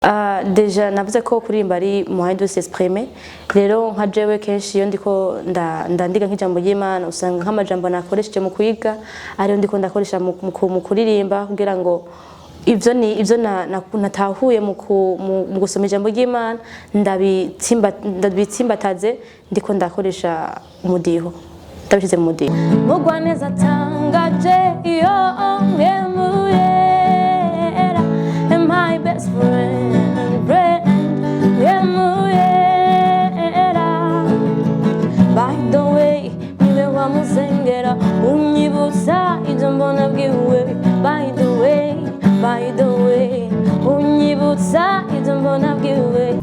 Deja navuze ko kuririmba ari moyen de s'exprimer. Rero nka jewe kenshi iyo ndiko ndandiga nk'ijambo ry'Imana usanga nk'amajambo nakoresheje mu kwiga ariyo ndiko ndakoresha mu kuririmba kugira ngo ivyo natahuye mu gusoma ijambo ry'Imana ndabitsimbataze ndiko ndakoresha umudiho ndabishize mu mudiho. Mugwaneza tangaje iyo ngemuyera and my best friend by the way niwe wamusengera unyibutsa ivyo mbona bwiwe by the way unyibutsa ivyo mbona bwiwe.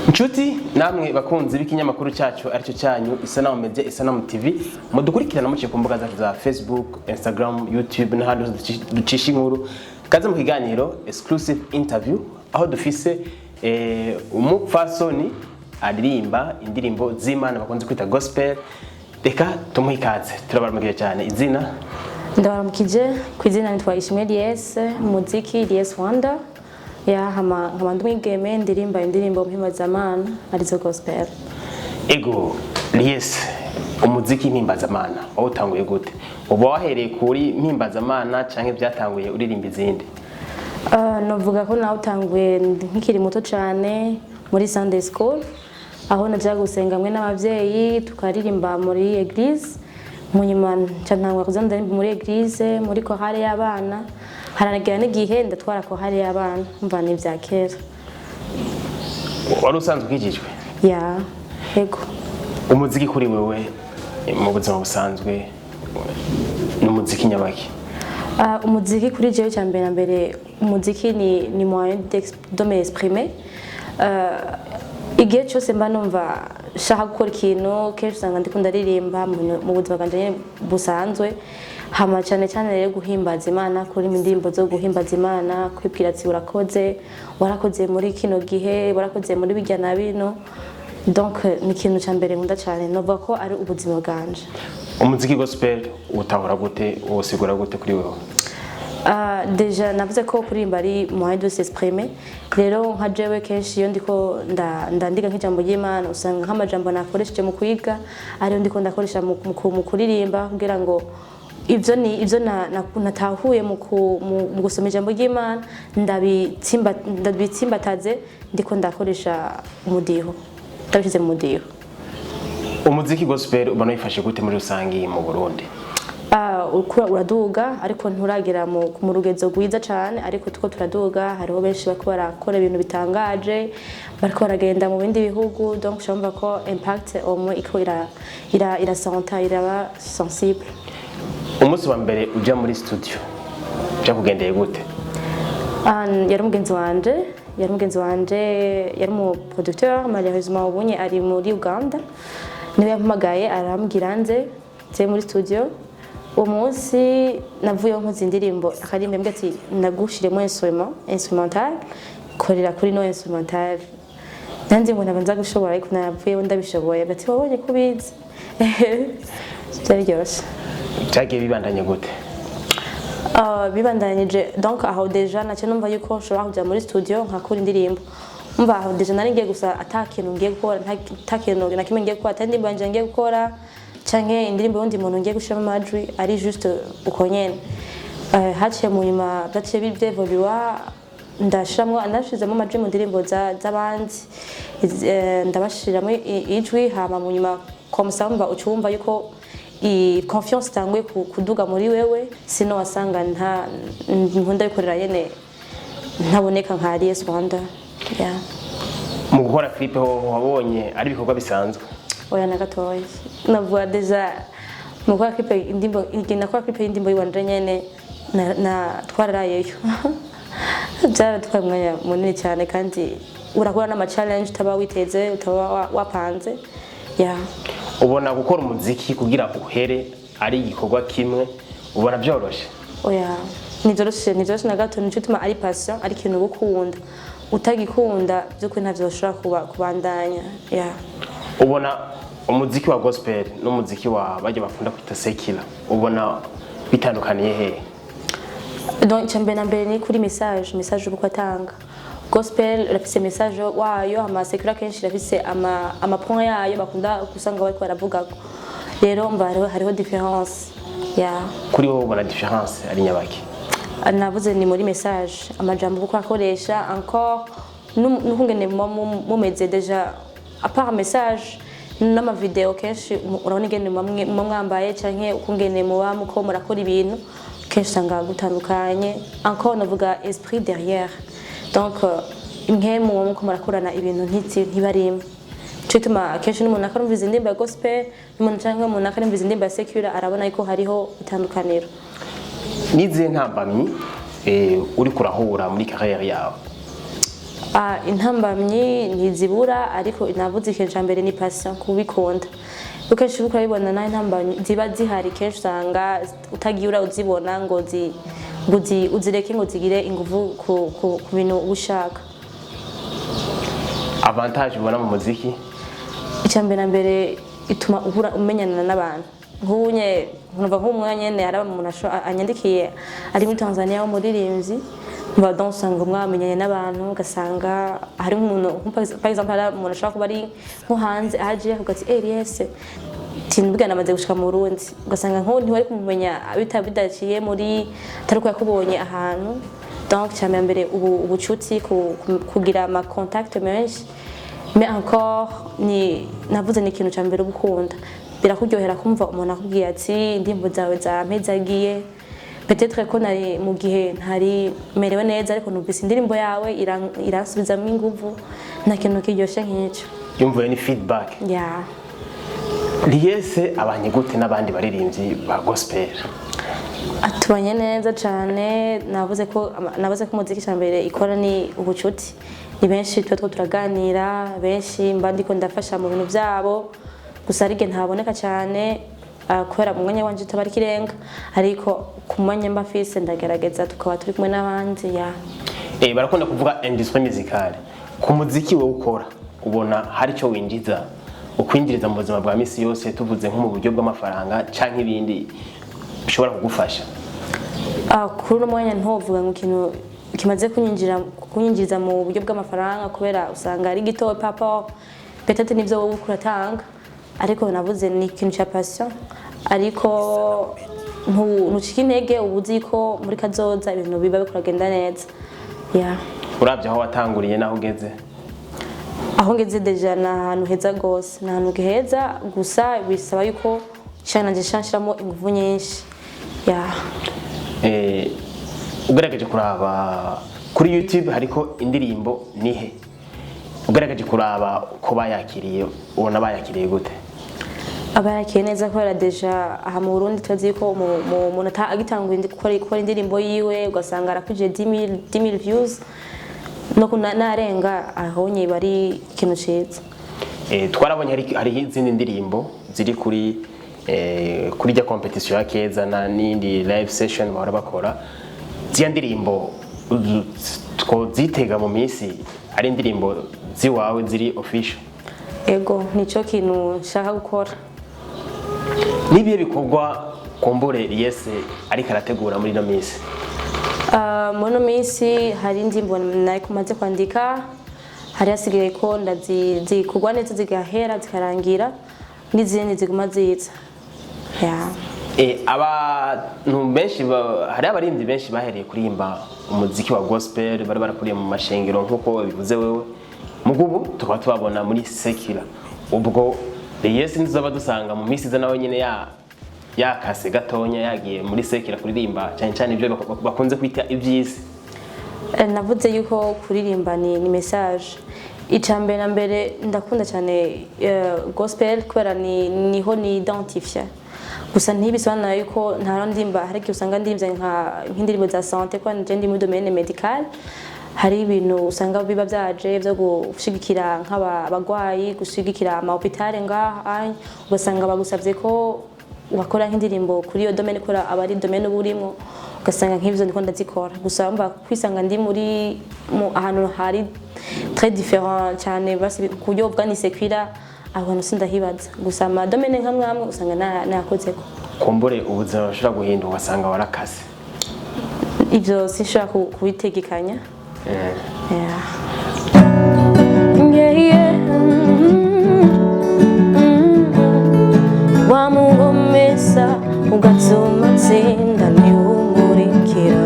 Nshuti namwe bakunzi b'ikinyamakuru cyacu aricyo cyanyu Isanamu Media Isanamu TV mudukurikirana muciye ku mbuga zacu za Facebook, Instagram, YouTube n'ahandi ducisha inkuru kaza mu kiganiro exclusive interview aho dufise umupfasoni aririmba indirimbo z'Imana bakunze kwita gospel. Reka tumuhe ikaze turabaramukije cyane. Izina ndabaramukije ku izina nitwa Ishimwe Elies, muziki Elies Wonder ya hama ndumwigeme ndirimba indirimbo mpimazamana arizo gospel. Ego Elies, umuziki mpimazamana aho utanguye gute? Uba wahereye kuri mpimazamana canke byatanguye uririmba izindi? Novuga ko nawe utanguye nkikiri muto cyane muri Sunday school aho najaga gusenga mwe n'abavyeyi tukaririmba muri eglise. Munyuma ntangwa kuzandarimba muri eglise muri chorale y'abana, haranagira n'igihe ndatwara chorale y'abana mva ni vya kera. Wari usanzwe ukijijwe? Ya, ego. Umuziki kuri wewe mu buzima busanzwe n'umuziki nyabaki? Umuziki kuri jewe cyambere na mbere umuziki ni moyen de m'exprimer. Igihe cyose mba numva shaka gukora ikintu kenshi usanga ndiko ndaririmba mu buzima bwanje busanzwe, hama cyane cyane rero guhimbaza Imana kuri indirimbo zo guhimbaza Imana, kwibwira ati warakoze muri kino gihe, warakoze muri bijya na bino. Donc ni ikintu cyambere nkunda cyane novuga ko ari ubuzima bwanje. Umuziki gospel utahora gute, wosigura gute kuri wewe? Deja navuze ko kuririmba ari moyen de s'exprimer. Rero nka jewe kenshi iyo ndiko ndandiga nk'ijambo ry'Imana usanga nk'amajambo nakoresheje mu kwiga ariyo ndiko ndakoresha mu kuririmba kugira ngo ivyo natahuye mu gusoma ijambo ry'Imana ndabitsimbataze ndiko ndakoresha umudiho ndabishize mu mudiho. Umuziki gospel ubona yifashe gute muri rusangi mu Burundi? Uraduga ariko nturagera mu rugezo rwiza cyane, ariko tuko turaduga. Hariho benshi bako barakora ibintu bitangaje bariko baragenda mu bindi bihugu, donc shamba ko impact omwe iko irasanta iraba sensible. Umunsi wa mbere uja muri studio byakugendeye gute? Yari umugenzi wanje yari mu producteur, malheureusement ubunye ari muri Uganda. Niwe yampamagaye arambwira nze muri studio. Umunsi navuye nkoze indirimbo akarimbe mbwe ati nagushiremo instrumental korera kuri no instrumental. Nanze ngo nabanza gushobora ariko navuye ndabishoboye ati wabonye kubizi. Byaryoshye. Cyagiye bibandanye gute? Bibandanyije donc aho deja nace numva yuko nshobora kujya muri studio nkakora indirimbo. Umva aho deja nari ngiye gusa atakintu ngiye gukora, ntakintu nakimwe ngiye gukora, atandi banje ngiye gukora canke indirimbo y'undi muntu ngiye gushira mu majwi ari juste uko nyene. Haciye mu nyuma byaciye bivyevoluwa ndashiramo anashizemo amajwi mu ndirimbo z'abandi ndabashiramo ijwi, hama mu nyuma komsamba ucumva yuko i confiance tangwe kuduga muri wewe, sino wasanga nkunda bikorera yene ntaboneka nka Elies Wonder. Yeah. Mu gukora clip ho wabonye ari bikorwa bisanzwe? Oya na gatoya. Navuga deja mu gukora clip indimbo y'indimbo y'Wandre nyene na twararayeyo. Byaratwaye umwanya munini cyane kandi urakora n'ama challenge utaba witeze utaba wapanze. Yeah. Ubona gukora umuziki kugira uhere ari igikorwa kimwe ubona byoroshe? Oya nizoroshe na gato, nico tuma ari passion ari kintu gukunda. Utagikunda byuko ntavyo ushobora kubandanya. Yeah. Ubona umuziki wa gospel n'umuziki wa bajya bakunda kwita secular ubona bitandukaniye he? Donc icambere na mbere ni kuri message uko atanga. Gospel rafise message wayo ama secular kenshi rafise ama point yayo bakunda gusanga bari baravuga. Rero mba hariho difference ya kuri wowe ubona difference ari nyabaki? Navuze ni muri message amajambo uko akoresha encore n'ukungene mumeze deja à part message n'ama video kenshi urabona ingene mwambaye canke ukungene muba muko murakora ibintu kenshi usanga gutandukanye encore navuga esprit derrière donc impemu muko murakorana ibintu ntibarimwe cituma kenshi n'umuntu akarumviza indimba ya gospel n'umuntu canke umuntu akarumviza indimba ya secular arabona yuko hariho itandukaniro. Nizihe ntambamyi uri kurahura muri carrière yawe? Intambamyi ntizibura ariko navuze ikintu mbere ni passion kubikunda. Ukenshi uko urabibona nayo intambamyi ziba zihari kenshi usanga utagiye uzibona ngo uzireke ngo zigire inguvu ku bintu ushaka. Avantage ubona mu muziki? Icambere na mbere ituma umenyana n'abantu. Nk'unye nkuva nk'umwanya nyene araba umuntu anyandikiye ari muri Tanzania wo muririmbyi mba donsanga mwamenyanye n'abantu ugasanga hari umuntu par exemple hari umuntu ashaka kuba ari nko hanze aje akugati Elias tinubwa namaze gushika mu Burundi ugasanga nko ntiwari kumumenya bidaciye muri taruko yakubonye ahantu. Donc cyane mbere ubucuti kugira ama contact menshi mais encore ni navuze ni ikintu cyambere ubukunda birakuryohera kumva umuntu akubwiye ati indimbo zawe zampezagiye peut-être ko nari mu gihe ntari merewe neza ariko numvise indirimbo yawe irasubizamo inguvu nta kintu kiryoshe nk'icyo. Yumvuye ni feedback ya Liese abanye gute n'abandi baririmbyi ba gospel? Atubanye neza cyane navuze ko umuziki cyambere ikora ni ubucuti ni benshi twa turaganira benshi mba ndiko ndafasha mu bintu byabo gusa arige ntaboneka cyane kubera mu mwanya wanje tabari kirenga ariko ku mwanya mbafise ndagerageza tukaba turi kumwe n'abandi ya barakunda kuvuga industrie musicale ku muziki wowe ukora ubona hari cyo winjiza ukwinjiriza mu buzima bwa misi yose tuvuze nko mu buryo bw'amafaranga canke ibindi bishobora kugufasha? Kuri uno mwanya ntovuga ngo ikintu kimaze kunyinjiriza mu buryo bw'amafaranga kubera usanga ari gito papa peut-être nivyo wowe ukuratanga ariko navuze ni ikintu cya passion ariko ntucika intege ubuzi ko muri kazoza ibintu biba bikuragenda neza. ya Uravye aho watanguriye naho ugeze? Aho ngeze deja na ahantu heza gose na ahantu heza gusa bisaba yuko cyane nje shanshiramo ingufu nyinshi. ya Ugerageje kuraba kuri YouTube hariko indirimbo nihe? Ugerageje kuraba ko bayakiriye ubona bayakiriye gute? Abayakiriye neza kubera deja aha mu Burundi tuzi ko umuntu agitanguye gukora indirimbo yiwe ugasanga arakuje 10,000 views no narenga ahonye bari ikintu ciza. Twarabonye hari izindi ndirimbo ziri kuri ja competition ya Keza na nindi live session bahora bakora. Ziya ndirimbo zitega mu misi ari indirimbo ziwawe ziri official? Ego nico kintu nshaka gukora. Nibiye bikorwa kumbure Liese ariko arategura muri no misi? Muri misi hari indirimbo nari kumaze kwandika hari hasigaye ko ndazikugwa neza zigahera zikarangira n'izindi ziguma ziza. Abantu benshi hari abaririmbyi benshi bahereye kurimba umuziki wa gospel bari barakuriye mu mashengero nkuko bivuze wewe mugubu tukaba tubabona muri secular. Ubwo Liese nzaba dusanga mu misi za nawe nyene yakase gatonya yagiye muri secular kuririmba cyane cyane ibyo bakunze kwita ibyisi? Navuze yuko kuririmba ni message. Icambere na mbere ndakunda cyane gospel kubera niho ni identifier gusa ntibisobanura yuko ntara ndimba hari usanga ndimvye nk'indirimbo za santé kwa nje ndi mu domaine medical hari ibintu usanga biba byaje byo gushigikira nk'abagwayi gushigikira ama hôpital ngaha ugasanga bagusabye ko wakora nk'indirimbo kuri iyo domaine kora abari domaine burimo ugasanga nk'ivyo ndiko ndazikora gusa mba kwisanga ndi muri ahantu hari très différent cyane basi kuyo bwani secular abantu sindahibaza gusa ama domaine nkamwe usanga nakoze ko kumbure ubuzima bashobora guhinduka ugasanga warakase. ibyo sinshobora kubitegekanya. Wamugomeza ugatuma atsinda ntiwumurikira,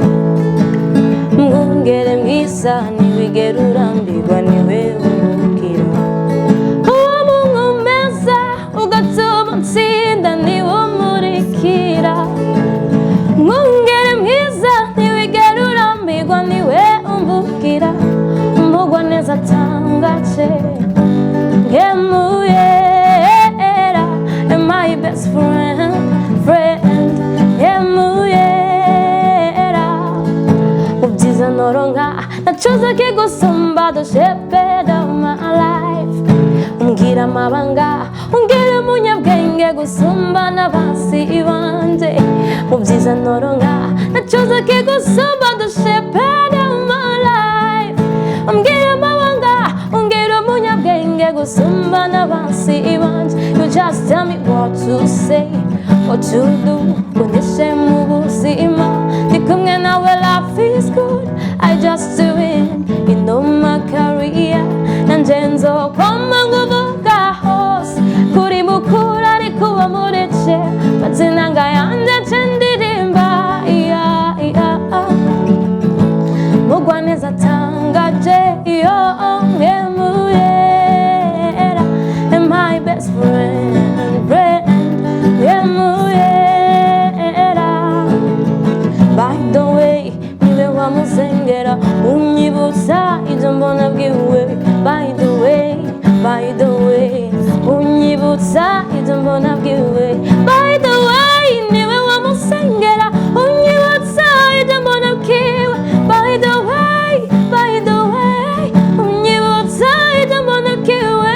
mwungere mwiza ntiwigera urambirwa niwe umubwira. Wamugomeza ugatuma atsinda ntiwumurikira, mwungere mwiza ntiwigera urambirwa niwe umubwira. Umugwa neza atangaje Yemuyera, and my best friend Yemuyera. Ubyiza noronka nacuza kigusumba the shepherd of my life. Umbwira amabanga, umbwira umunyabwenge gusumba n'abasi banje. Ubyiza noronka nacuza kigusumba the shepherd of my life. Umbwira amabanga, umbwira umunyabwenge gusumba n'abasi banje. You just tell me what to say, what to do, unishe mu buzima. Ndi kumwe nawe life is good, I just do it, you know my career. Nanje nzokwama nguvuga hose kuri mukuru ariko wamuretse, mazina yanje nce ndirimba. Mugwa neza atangaje Yemuyera, and my best friend Yemuyera. By the way, niwe wamusengera unyibutsa ibyo mbona bwiwe. By the way, unyibutsa ibyo mbona bwiwe. By the way, niwe wamusengera unyibutsa ibyo mbona bwiwe. By the way, unyibutsa ibyo mbona bwiwe.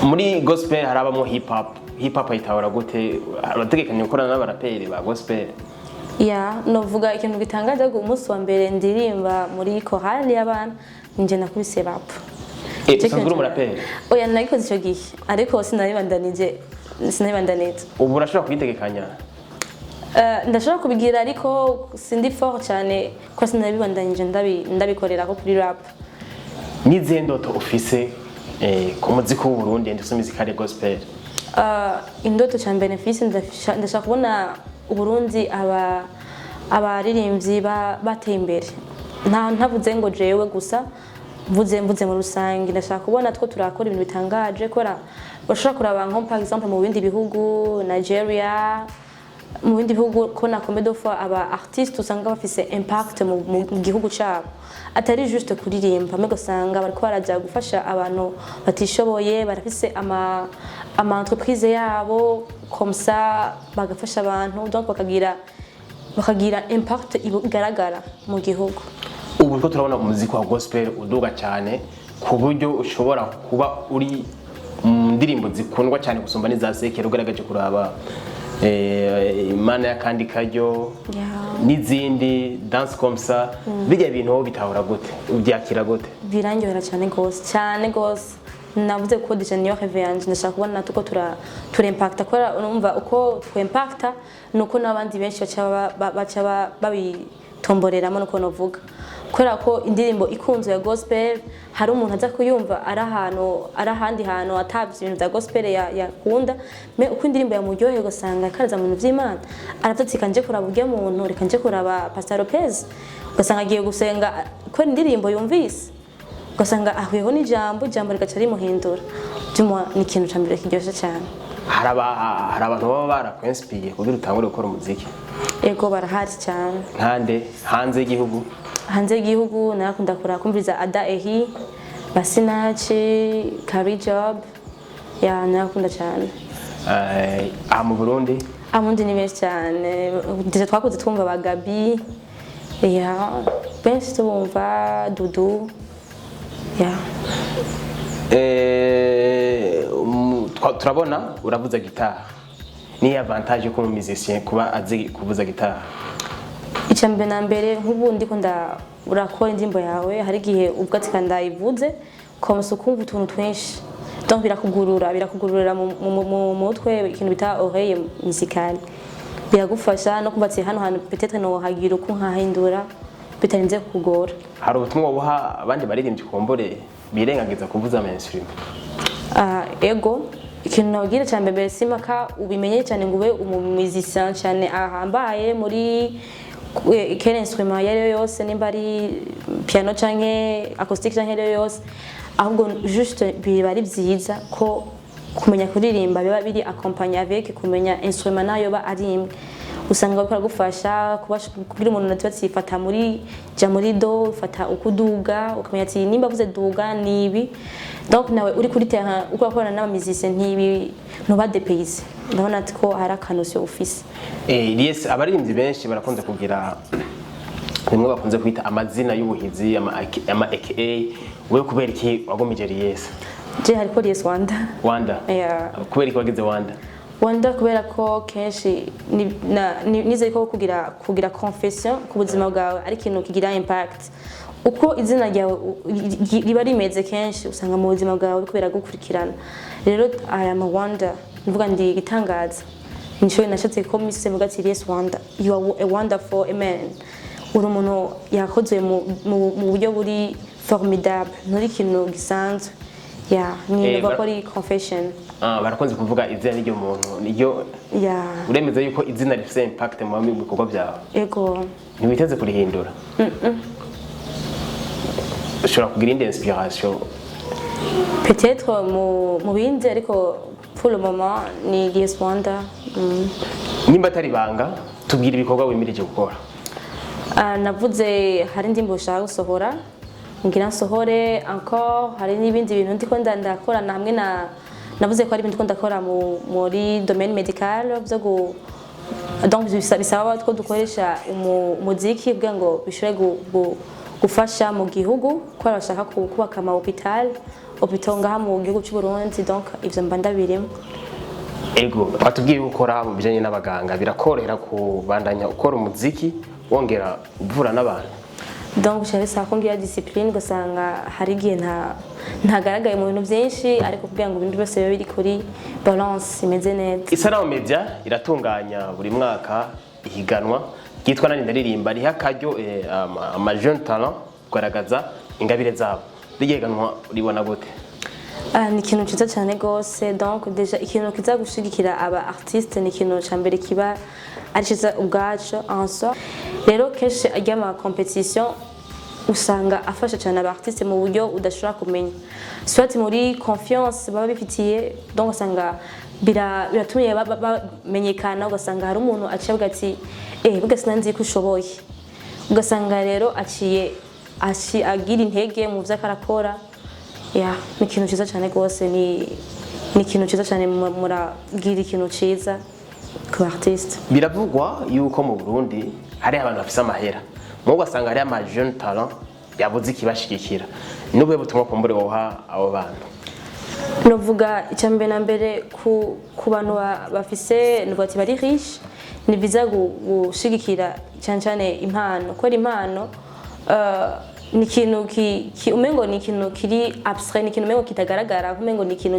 Muri gospel harabamo hip hop ayitahura gute? Urategekanya gukorana n'abaraperi ba gospel? Novuga ikintu gitangaje ngo umunsi wa mbere ndirimba muri chorale y'abana nje nakubise rap. Usanzwe umuraperi? Oya, nagikoze icyo gihe ariko sinabibandanije. Ubu urashobora kuyitegekanya? Ndashobora kubigira ariko sindi fort cyane ko sinabibandanije ndabikorera ko kuri rap. Nizihe ndoto ufise ku muziki w'u Burundi ndetse muzika ya gospel? Indoto cyane benefisi ndashaka kubona Uburundi abaririmbyi bateye imbere. Ntavuze ngo jewe gusa, mvuze mu rusange. Ndashaka kubona two turakora ibintu bitangaje, kora bashobora kuraba nko par exemple mu bindi bihugu, Nigeria, mu bindi bihugu ko na comédie fois aba artiste usanga bafise impact mu gihugu cyabo, atari juste kuririmba, mais gusanga bariko baraja gufasha abantu batishoboye, barafise ama entreprise yabo comme ça, bagafasha abantu, donc bakagira impact igaragara mu gihugu. Ubu ko turabona umuziki wa gospel uduga cyane ku buryo ushobora kuba uri mu ndirimbo zikundwa cyane gusumba n'iza sekera, ugaragaje kuraba Imana y'akandi karyo n'izindi dance comme ça. Bijya ibintu bitahura gute, ubyakira gute? Birangyohera cyane gose. Navuze ko designer yanje ndashaka kubona tuko impacta, kora urumva uko impacta nuko nabandi benshi bacha babitomboreramo nuko novuga. Kora ko indirimbo ikunzwe ya gospel hari umuntu aza kuyumva arahandi hantu atavye ibintu bya gospel yakunda, me uko indirimbo yamuryoheye ugasanga karaza mu bintu vy'Imana, aratatika nje kuraba urya muntu, reka nje kuraba Pastor Lopez, ugasanga agiye gusenga ko indirimbo yumvise, ugasanga ahuyeho n'ijambo rigaca rimuhindura. Jumwa ni ikintu cyambere kiryoshye cyane. Hari abantu baba barakwenspire kugira utangure gukora umuziki? Ego barahari cyane. Nkande hanze y'igihugu? Hanze y'igihugu narakunda kumviriza Ada Ehi, Basinachi, Kari Job, narakunda cyane. Mu Burundi? Amundi ni benshi cyane. Ndetse twakuze twumva ba Gabi, benshi tubumva Dudu. Turabona uravuza gitara. Ni avantage ko musicien kuba azi kuvuza gitara? Icambere na mbere nk'ubu ndiko urakora indirimbo yawe hari igihe ubwo ati kandayivuze ukamusa ukumva utuntu twinshi donc birakugurura mu mutwe ikintu bita oreille musicale biragufasha no kumva ati hano hantu peut-être no hagira uko nkahindura bitarinze kugora. Hari ubutumwa buha abandi baririmbyi kumbure birengagiza kuvuza mainstream? Ego ikintu nagira cyane mbere simaka ubimenye cyane ngo ube umumuzicien cyane ahambaye muri quel instrument yari yose nimba ari piano canke acoustic canke yari yose ahubwo juste biba ari byiza ko kumenya kuririmba biba biri accompagné avec kumenya instrument nayo ba ari imwe usanga bakora gufasha kugira umuntu natwe yifata muri muri do fata ukuduga ukamenya ati nimba vuze duga nibi donc nawe uri kuri terrain uko akorana n'abamizise ntibi ntuba depayse ndabona ati ko hari akanusyo office yes abaririmbyi benshi barakunze kugira nimwe bakunze kwita amazina y'ubuhizi ama AKA wewe kubera iki wagomije Yes je hariko Yes Wanda yeah kubera iki wagize Wanda kubera ko kenshi nize ko kugira confession ku buzima bwawe ari kintu kigira impact uko izina ryawe riba rimeze kenshi usanga mu buzima bwawe kubera gukurikirana rero aya Wanda mvuga ndi gitangaza nisho nashatse ko mise mvuga ati Yes Wanda you are a wonderful man uri umuntu yakozwe mu buryo buri formidable nturi kintu gisanzwe ni bakora confession barakunze kuvuga izina ryo muntu niyo uremeza yuko izina rifite impact mu bikorwa byawe ego ntibiteze kurihindura ushobora kugira indi inspiration peut-être mu bindi ariko pour le moment ni Yes Wanda nimba atari banga tubwira ibikorwa wimirije gukora navuze hari indirimbo ushaka gusohora ngira nsohore encore hari n'ibindi bintu ndiko ndakorana hamwe navuze ko ari ibintu ndakora muri domaine médical byo donc bisaba ko dukoresha umuziki kugira ngo bishobore gufasha mu gihugu ko bashaka kubaka ama hôpital ngaha mu gihugu cy'u Burundi donc ivyo mba ndabirimo. Ego batubwiye gukora mu bijanye n'abaganga birakorera kubandanya ukora umuziki wongera uvura n'abantu donc je sais ko ngira discipline gasanga hari gihe ntagaragaye mu bintu byinshi ariko kugira ngo ibintu byose bibe biri kuri balance imeze neza. Isanamu Media iratunganya buri mwaka ihiganwa ryitwa nani ndaririmba riha akaryo ama jeune talent kugaragaza ingabire zabo rigeganwa ribona gute? Ni ikintu cyiza cyane gose donc déjà ikintu kiza gushigikira aba artiste ni ikintu cyambere kiba ari cyiza ubwacu en soi rero kenshi ajya ma competition usanga afasha cyane aba artiste mu buryo udashobora kumenya soit muri confiance baba bifitiye donc usanga biratumye bamenyekana ugasanga hari umuntu aciye ati buga sinanzi ko ushoboye ugasanga rero aciye agira intege mu byo akarakora ni ikintu cyiza cyane rwose ni ikintu cyiza cyane muragira ikintu cyiza ku artiste. Biravugwa yuko mu Burundi hari abantu bafise amahera mu ugasanga hari ama jeune talent yabuze ikibashigikira n'ubwe butumwa kumbure woha abo bantu? Novuga icyambere na mbere ku bantu bafise nuvuga ati bari riche ni biza gushigikira cyane impano ko impano ni ikintu umengo ni ikintu kiri abstrait ni ikintu umengo kitagaragara umengo ni ikintu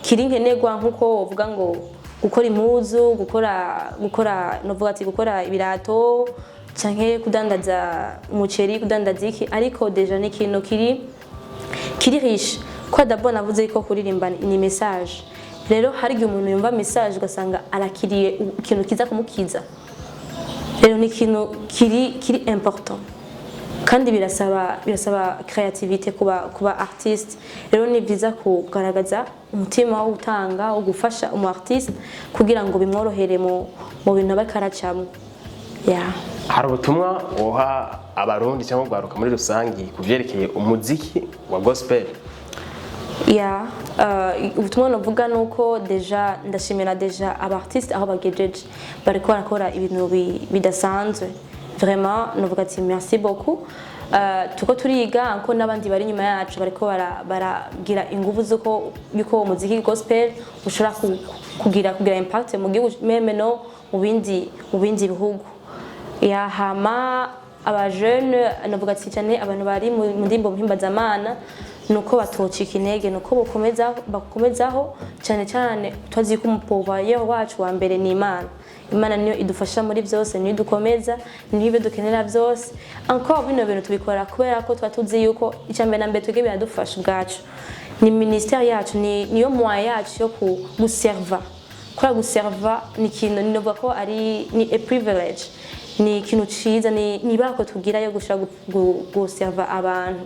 kiri nkenerwa nkuko uvuga ngo gukora impuzu gukora novuga ati gukora ibirato canke kudandaza umuceri kudandaza iki ariko deja ni ikintu kiri riche ko d'abord navuze ko kuririmba ni message rero hari igihe umuntu yumva message ugasanga arakiriye ikintu kiza kumukiza rero ni ikintu kiri important kandi birasaba creativity kuba artiste rero ni byiza kugaragaza umutima wo gutanga wo gufasha umu artiste kugira ngo bimworohere mu bintu bakaracamo hari ubutumwa woha abarundi cyangwa gwaruka muri rusangi kuvyerekeye umuziki wa gospel? Ubutumwa navuga nuko deja ndashimira deja aba artiste aho bagejeje bariko barakora ibintu bidasanzwe vraiment navuga ati merci beaucoup tuko turiga nko nabandi bari nyuma yacu bariko baragira ingufu yuko umuziki gospel ushobora kugira impact mu gihugu meme no mu bindi bihugu hama aba jeune navuga ati cyane abantu bari mu ndimbo mpimbazamana nuko batocika intege nuko bakomezaho cyane cyane twazi ko umupovaye wacu wa mbere ni Imana niyo idufasha muri byose niyo dukomeza niyo ibyo dukenera byose encore bino bintu tubikora kubera ko twatuzi yuko icyambere na mbere twige biradufasha ubwacu ni ministère yacu niyo moyen yacu yo guserva kora guserva ni kintu ninovuga ko ari ni a privilege ni ikintu ciza ni bako tugira yo gushaka guserva abantu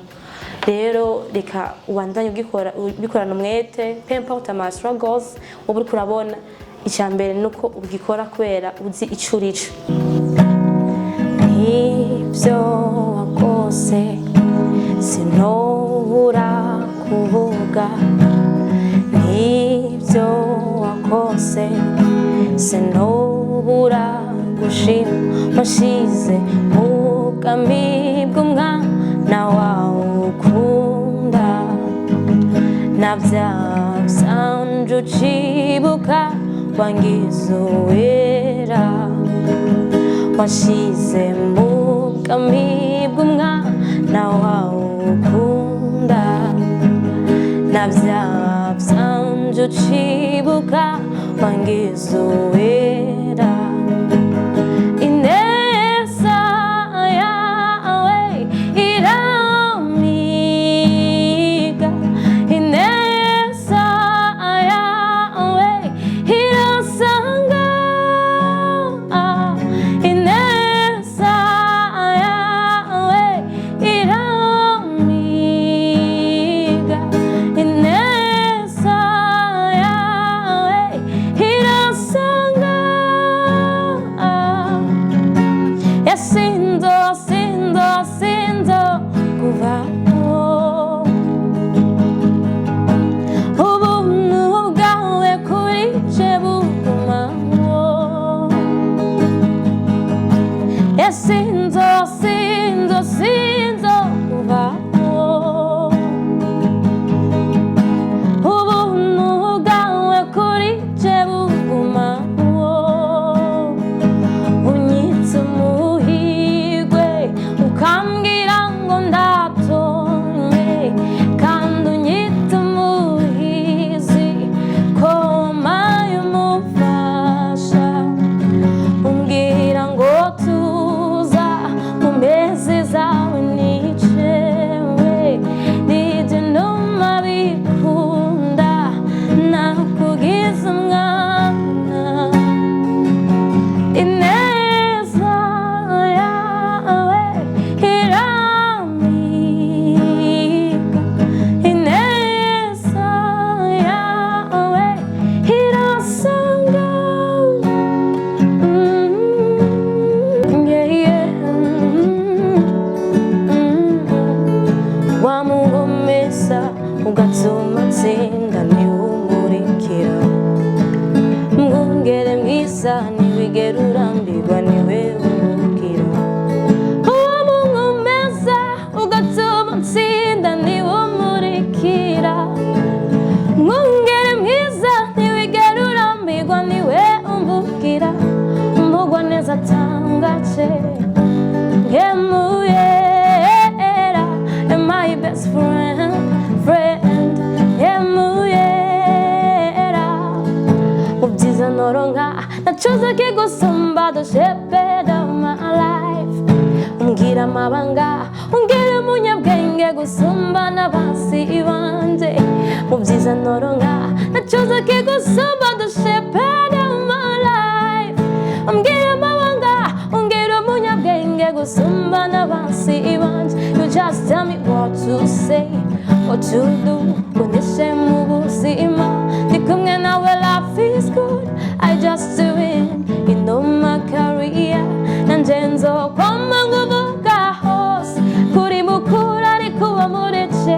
rero reka ubandanye ubikorana umwete peu importe ama struggles ubu kurabona icyambere nuko ubikora kubera uzi icurico nibyo wakose sinobura kuvuga nibyo wakose sinobura gushima washize ubwami bw'umwana wawe ukunda nabyasanje ucibuka wangiza uwera washize mu bwami bw'umwana wawe ukunda nabyasanje ucibuka wangiza uwera ineza yawe iramiga ineza yawe irasanga ineza yawe iramiga ineza yawe irasanga sinzo kuvaho ubuntu bwawe kuri je bugumaho sinzo kuvaho ubuntu bwawe kuri je bugumaho unyitse umuhigwe ukambwira ngo ndatonye kandi unyita umuhizi ko wampaye umufasha umbwira ngo tuza mu mezi zawe nicewe nibyo numa bikunda nakugize umwana ineza yawe iramiga ineza yawe irasanga wamugomeza ugatuma atsinda niwumurikira mwungere mwiza ntiwigera urambirwa niwe umubwira wamugomeza ugatuma atsinda niwumurikira mwungere mwiza ntiwigera urambirwa niwe umubwira umugwa neza atangace Emuyera, my best friend Emuyera ubyiza noronka nacuza kigusumba the shepherd of my life umbwira amabanga umbwira umunyabwenge gusumba n'abasi banje ubyiza noronka nacuza kigusumba the shepherd of my life umbwira amabanga umbwira umunyabwenge gusumba n'abasi banje you just tell me what to say what to do when ndishe mu buzima ndi kumwe nawe life is good I just do it in my career nanje nzokwama nguvuga hose kuri mukuru ariko uba murece